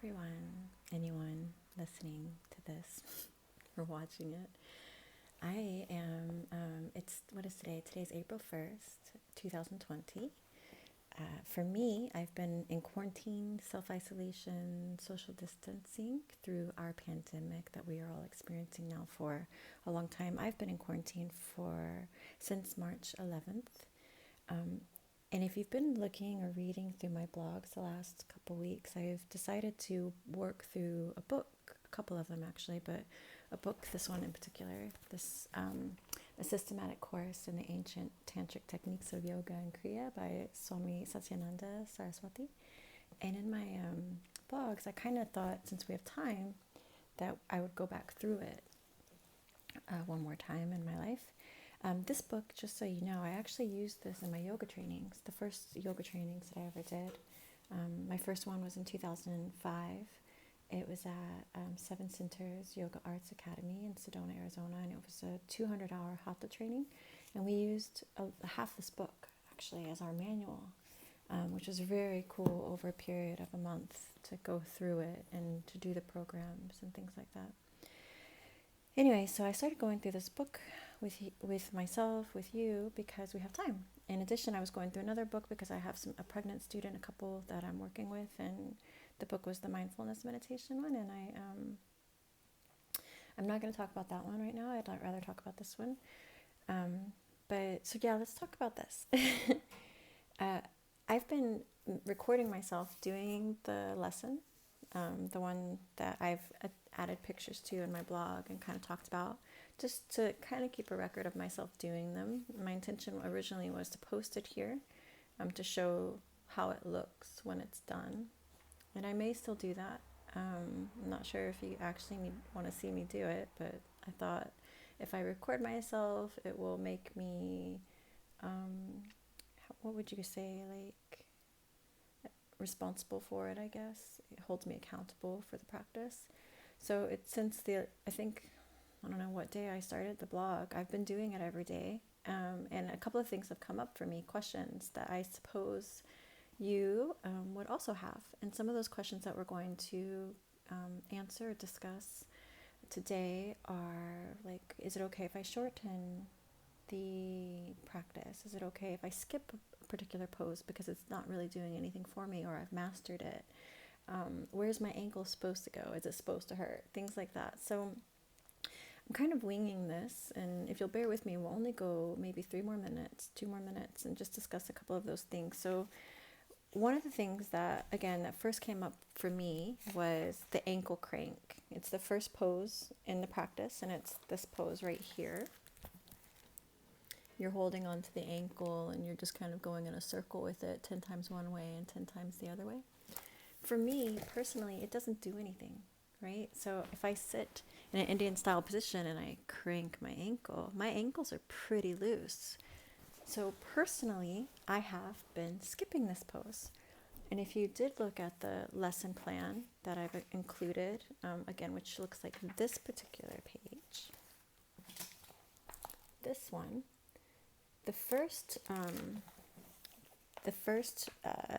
everyone, anyone listening to this or watching it. I am, what is today? Today's April 1st, 2020. For me, I've been in quarantine, self-isolation, social distancing through our pandemic that we are all experiencing now for a long time. I've been in quarantine since March 11th. And if you've been looking or reading through my blogs the last couple weeks, I've decided to work through a book, a couple of them actually, but a book, this one in particular, a systematic course in the ancient Tantric techniques of yoga and Kriya by Swami Satyananda Saraswati. And in my blogs, I kind of thought, since we have time, that I would go back through it one more time in my life. This book, just so you know, I actually used this in my yoga trainings, the first yoga trainings that I ever did. My first one was in 2005. It was at Seven Centers Yoga Arts Academy in Sedona, Arizona, and it was a 200-hour hatha training. And we used half this book, actually, as our manual, which was very cool over a period of a month to go through it and to do the programs and things like that. Anyway, so I started going through this book with myself, with you, because we have time. In addition, I was going through another book because I have a pregnant student, a couple that I'm working with, and the book was the mindfulness meditation one, and I'm not going to talk about that one right now. I'd rather talk about this one. So let's talk about this. I've been recording myself doing the lesson, the one that I've added pictures to in my blog and kind of talked about, just to kind of keep a record of myself doing them. My intention originally was to post it here, to show how it looks when it's done. And I may still do that. I'm not sure if you actually want to see me do it, but I thought if I record myself, it will make me, what would you say, like, responsible for it, I guess. It holds me accountable for the practice. So I don't know what day I started the blog. I've been doing it every day. And a couple of things have come up for me, questions that I suppose you would also have. And some of those questions that we're going to answer or discuss today are like, is it okay if I shorten the practice? Is it okay if I skip a particular pose because it's not really doing anything for me, or I've mastered it? Where's my ankle supposed to go? Is it supposed to hurt? Things like that. So I'm kind of winging this, and if you'll bear with me, we'll only go maybe 2 more minutes, and just discuss a couple of those things. So one of the things that first came up for me was the ankle crank. It's the first pose in the practice, and it's this pose right here. You're holding onto the ankle, and you're just kind of going in a circle with it, 10 times one way and 10 times the other way. For me, personally, it doesn't do anything, right? So if I sit in an Indian style position and I crank my ankles are pretty loose. So personally, I have been skipping this pose. And if you did look at the lesson plan that I've included, which looks like this particular page, this one, the first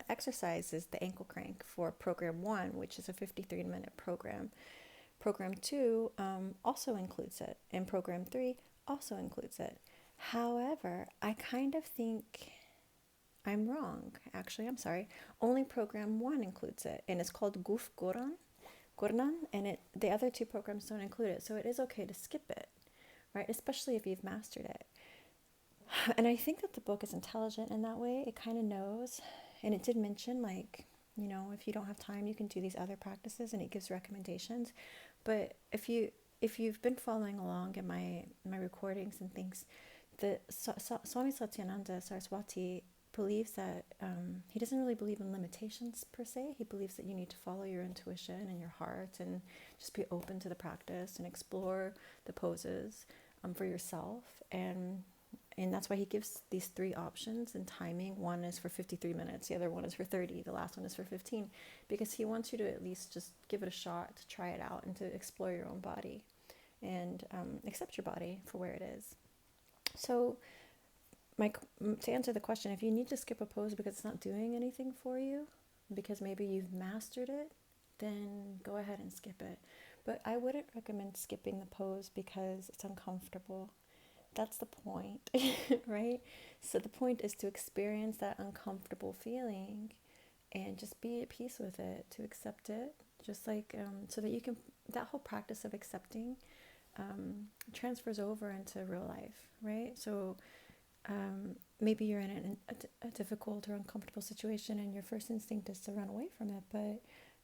exercise is the ankle crank for program 1, which is a 53-minute program. Program 2 also includes it, and program 3 also includes it. However, I kind of think I'm wrong. Actually, I'm sorry. Only program 1 includes it, and it's called Guf Gurnan, and the other 2 programs don't include it. So it is okay to skip it, right? Especially if you've mastered it. And I think that the book is intelligent in that way. It kind of knows, and it did mention, like, if you don't have time, you can do these other practices, and it gives recommendations. But if you've been following along in my recordings and things, the Swami Satyananda Saraswati believes that he doesn't really believe in limitations per se. He believes that you need to follow your intuition and your heart, and just be open to the practice and explore the poses for yourself. And that's why he gives these 3 options in timing. One is for 53 minutes, the other one is for 30, the last one is for 15, because he wants you to at least just give it a shot, to try it out, and to explore your own body, and accept your body for where it is. So to answer the question, if you need to skip a pose because it's not doing anything for you, because maybe you've mastered it, then go ahead and skip it. But I wouldn't recommend skipping the pose because it's uncomfortable. That's the point, right? So the point is to experience that uncomfortable feeling and just be at peace with it, to accept it, just like so that you can, that whole practice of accepting transfers over into real life, right? So maybe you're in a difficult or uncomfortable situation and your first instinct is to run away from it, but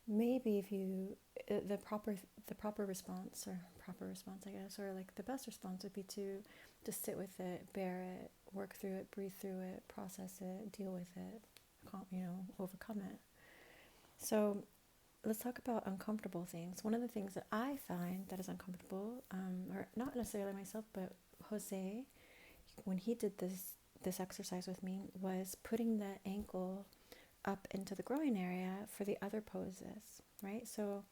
maybe if you the proper response, or proper response, I guess, or like the best response would be to just sit with it, bear it, work through it, breathe through it, process it, deal with it, overcome it. So let's talk about uncomfortable things. One of the things that I find that is uncomfortable, or not necessarily myself, but Jose, when he did this exercise with me, was putting the ankle up into the groin area for the other poses, right? So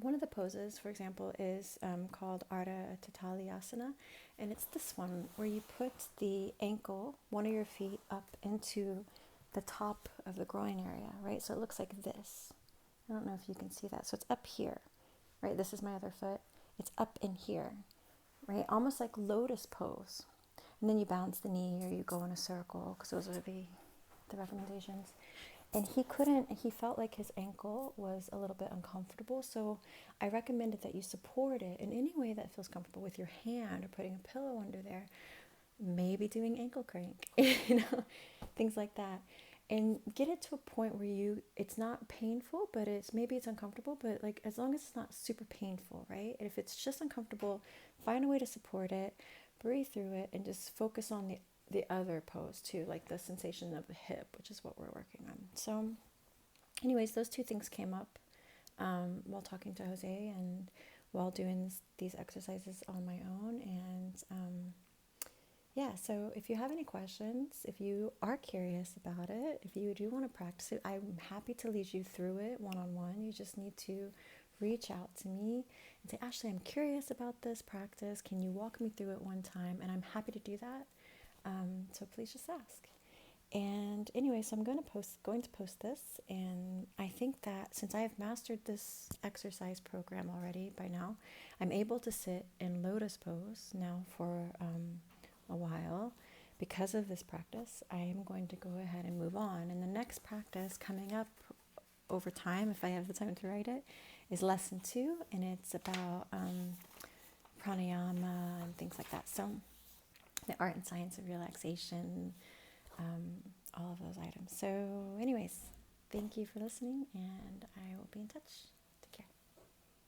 one of the poses, for example, is called Ardha Tatalayasana, and it's this one where you put the ankle, one of your feet, up into the top of the groin area, right? So it looks like this. I don't know if you can see that. So it's up here, right? This is my other foot. It's up in here, right? Almost like lotus pose. And then you bounce the knee or you go in a circle, because those are the recommendations. And he felt like his ankle was a little bit uncomfortable. So I recommended that you support it in any way that feels comfortable, with your hand or putting a pillow under there, maybe doing ankle crank, things like that. And get it to a point where it's not painful, but maybe it's uncomfortable, but like as long as it's not super painful, right? If it's just uncomfortable, find a way to support it, breathe through it, and just focus on the other pose too, like the sensation of the hip, which is what we're working on. So anyways, those two things came up while talking to Jose and while doing these exercises on my own. And yeah, so if you have any questions, if you are curious about it, if you do want to practice it, I'm happy to lead you through it one-on-one. You just need to reach out to me and say, Ashley, I'm curious about this practice. Can you walk me through it one time? And I'm happy to do that. So please just ask. And anyway, so I'm going to post this. And I think that since I have mastered this exercise program already by now, I'm able to sit in lotus pose now for a while. Because of this practice, I am going to go ahead and move on. And the next practice coming up over time, if I have the time to write it, is lesson 2, and it's about pranayama and things like that. So the art and science of relaxation, all of those items. So anyways, thank you for listening, and I will be in touch.